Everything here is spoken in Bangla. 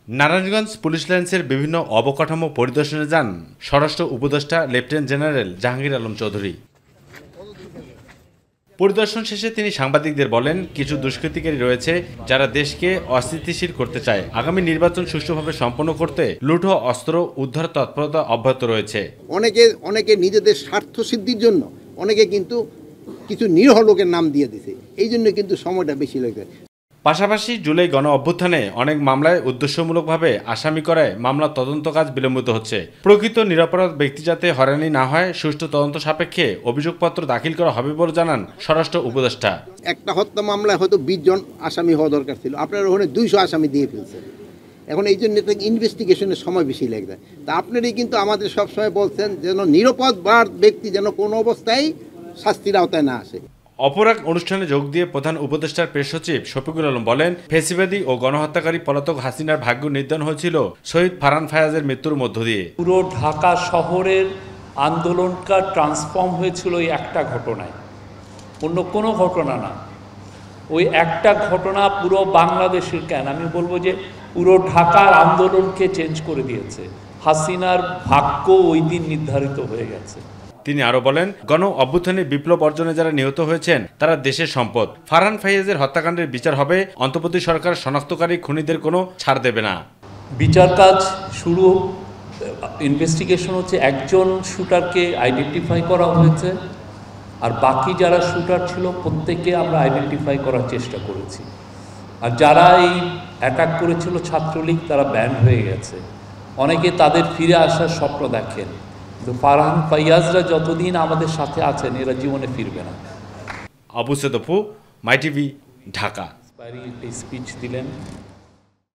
নারায়ণগঞ্জ পুলিশ লাইন্সের বিভিন্ন অবকাঠামো পরিদর্শনে যান স্বরাষ্ট্র উপদেষ্টা লেফটেন্যান্ট জেনারেল জাহাঙ্গীর আলম চৌধুরী। পরিদর্শন শেষে তিনি সাংবাদিকদের বলেন, কিছু দুষ্কৃতিকারী রয়েছে যারা দেশকে অস্থিতিশীল করতে চায়। আগামী নির্বাচন সুষ্ঠুভাবে সম্পন্ন করতে লুঠো অস্ত্র উদ্ধার তৎপরতা অব্যাহত রয়েছে। অনেকে নিজেদের স্বার্থ সিদ্ধির জন্য অনেকে কিন্তু কিছু নিরীহ লোকের নাম দিয়ে দিছে, এই জন্য কিন্তু সময়টা বেশি লাগে। পাশাপাশি জুলাই গণ অভ্যুত্থানে অনেক মামলায় উদ্দেশ্যমূলকভাবে আসামি করায় মামলার তদন্ত কাজ বিলম্বিত হচ্ছে। প্রকৃত নিরপরাধ ব্যক্তি যাতে হয়রানি না হয়, সুষ্ঠু তদন্ত সাপেক্ষে অভিযোগপত্র দাখিল করা হবে বলে জানান স্বরাষ্ট্র উপদেষ্টা। একটা হত্যা মামলায় হয়তো 20 জন আসামি হওয়া দরকার ছিল, আপনারা ওখানে 200 আসামি দিয়ে ফেলছেন। এখন এই জন্য ইনভেস্টিগেশনের সময় বেশি লেগে যায়। তা আপনারাই কিন্তু আমাদের সবসময় বলছেন যেন নিরপরাধ ব্যক্তি যেন কোনো অবস্থায় শাস্তির আওতায় না আসে। অপর এক অনুষ্ঠানে যোগ দিয়ে প্রধান উপদেষ্টার প্রেস সচিব শফিকুল আলম বলেন, ফ্যাসিবাদী ও গণহত্যাকারী পলাতক হাসিনার ভাগ্য নির্ধারণ হয়েছিল শহীদ ফারহান ফায়াজের মৃত্যুর মধ্য দিয়ে। পুরো ঢাকা শহরের আন্দোলনটা ট্রান্সফর্ম হয়েছিল ওই একটা ঘটনায়, অন্য কোনো ঘটনা না। ওই একটা ঘটনা পুরো বাংলাদেশের কেন আমি বলবো যে পুরো ঢাকার আন্দোলনকে চেঞ্জ করে দিয়েছে। হাসিনার ভাগ্য ওই দিন নির্ধারিত হয়ে গেছে। তিনি আরো বলেন, গণ অভ্যুত্থানে বিপ্লব অর্জনে যারা নিহত হয়েছেন তারা দেশের সম্পদ। ফারহান ফাইয়াজের হত্যাকাণ্ডের বিচার হবে, অন্তর্বর্তী সরকার শনাক্তকারী খুনিদের কোনো ছাড় দেবে না। বিচার কাজ শুরু, ইনভেস্টিগেশন হচ্ছে। একজন শুটারকে আইডেন্টিফাই করা হয়েছে, আর বাকি যারা শুটার ছিল প্রত্যেককে আমরা আইডেন্টিফাই করার চেষ্টা করেছি। আর যারা এই অ্যাটাক করেছিল ছাত্রলীগ, তারা ব্যান হয়ে গেছে। অনেকে তাদের ফিরে আসার স্বপ্ন দেখেন, কিন্তু ফারহান ফাইয়াজরা যতদিন আমাদের সাথে আছেন এরা জীবনে ফিরবে না। আবু সেদফু, মাই টিভি, ঢাকা। স্পিচ দিলেন।